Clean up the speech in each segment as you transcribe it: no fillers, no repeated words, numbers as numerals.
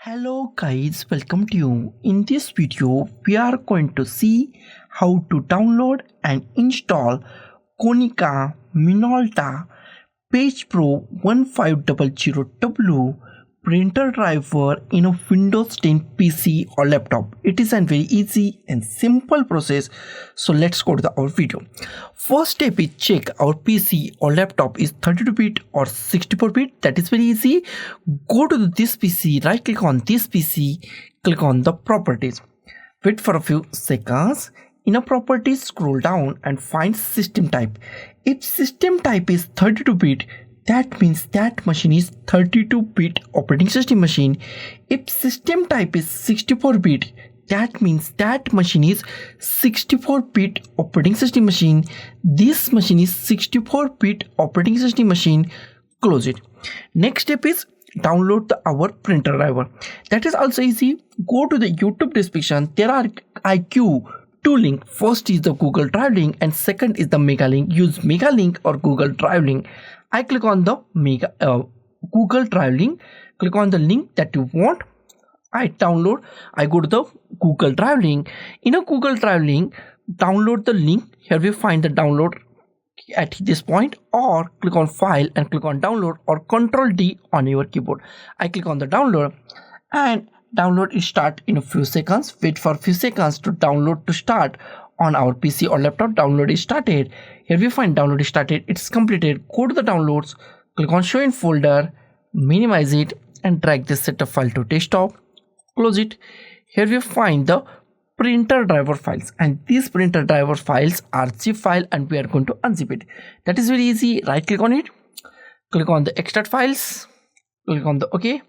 Hello guys, welcome to you. In this video, we are going to see how to download and install Konica Minolta PagePro 1500w printer driver in a Windows 10 PC or laptop. It is a very easy and simple process. So let's go to our video. First step is check our PC or laptop is 32-bit or 64-bit. That is very easy. Go to this PC, right click on this PC, click on the properties. Wait for a few seconds. In a properties, scroll down and find system type. If system type is 32-bit, that means that machine is 32-bit operating system machine. If system type is 64-bit, that means that machine is 64-bit operating system machine. This machine is 64-bit operating system machine. Close it. Next step is download our printer driver. That is also easy. Go to the YouTube description. There are IQ two links. First is the Google Drive link and second is the Mega link. Use Mega link or Google Drive link. I click on the Google Drive link. Click on the link that you want. I download. I go to the Google Drive link. In a Google Drive link, download the link. Here we find the download at this point, or click on file and click on download, or Ctrl D on your keyboard. I click on the download and download is start in a few seconds. Wait for a few seconds to download to start on our PC or laptop. Download is started. Here we find download is started. It's completed. Go to the downloads, click on show in folder, minimize it and drag this setup file to desktop. Close it. Here we find the printer driver files, and these printer driver files are zip file and we are going to unzip it. That is very easy. Right click on it, click on the extract files, click on the OK.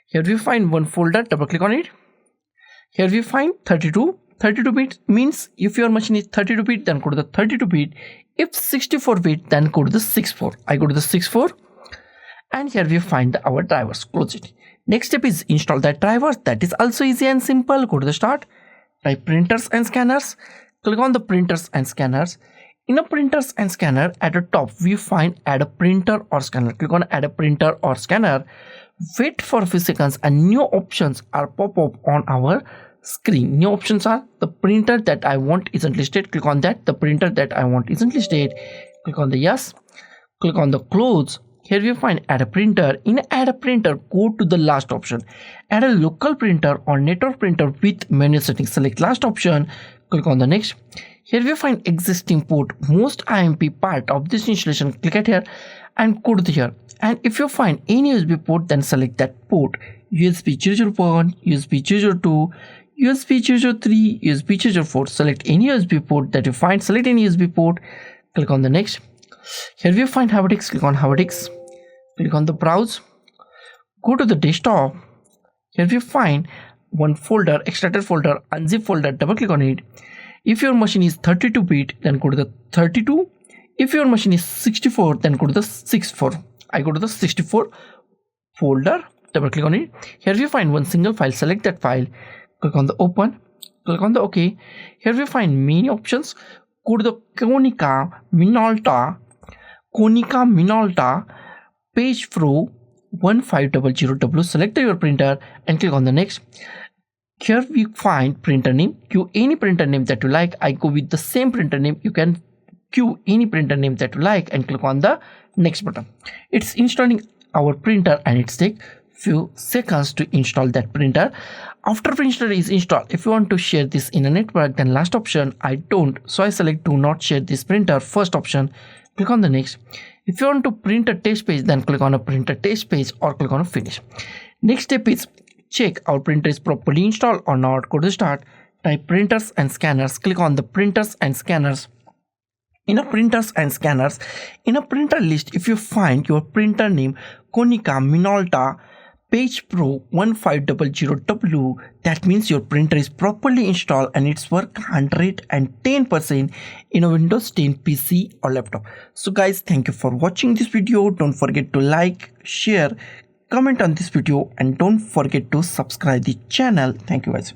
Here we find one folder, double click on it. Here we find 32-bit means if your machine is 32-bit, then go to the 32-bit. If 64-bit, then go to the 64. I go to the 64 and here we find our drivers. Close it. Next step is install that drivers. That is also easy and simple. Go to the start, type printers and scanners, click on the printers and scanners. In a printers and scanner, at the top we find add a printer or scanner. Click on add a printer or scanner. Wait for a few seconds and new options are pop up on our screen. New options are the printer that I want isn't listed. Click on that. The printer that I want isn't listed. Click on the yes. Click on the close. Here we find add a printer. In add a printer, go to the last option. Add a local printer or network printer with manual settings. Select last option. Click on the next. Here we find existing port. Most IMP part of this installation. Click at here and go to here. And if you find any USB port, then select that port. USB 001, USB 002, USB 003, USB 004. Select any USB port that you find. Select any USB port. Click on the next. Here we find Havadix. Click on Havadix. Click on the browse. Go to the desktop. Here we find one folder, extracted folder, unzip folder. Double click on it. If your machine is 32-bit, then go to the 32. If your machine is 64, then go to the 64. I go to the 64 folder. Double click on it. Here we find one single file. Select that file. Click on the open. Click on the OK. Here we find many options. Go to the Konica Minolta PagePro 1500w. Select your printer and click on the next. Here we find printer name. Queue any printer name that you like. I go with the same printer name. You can queue any printer name that you like and click on the next button. It's installing our printer and it's take few seconds to install that printer. After printer is installed, if you want to share this in a network, then last option I don't, so I select do not share this printer. First option, click on the next. If you want to print a test page, then click on a print a test page or click on a finish. Next step is check our printer is properly installed or not. Go to start, type printers and scanners. Click on the printers and scanners. In a printers and scanners, in a printer list, if you find your printer name Konica Minolta PagePro 1500w, that means your printer is properly installed and it's work 110% in a Windows 10 PC or laptop. So guys, thank you for watching this video. Don't forget to like, share, comment on this video and don't forget to subscribe the channel. Thank you guys.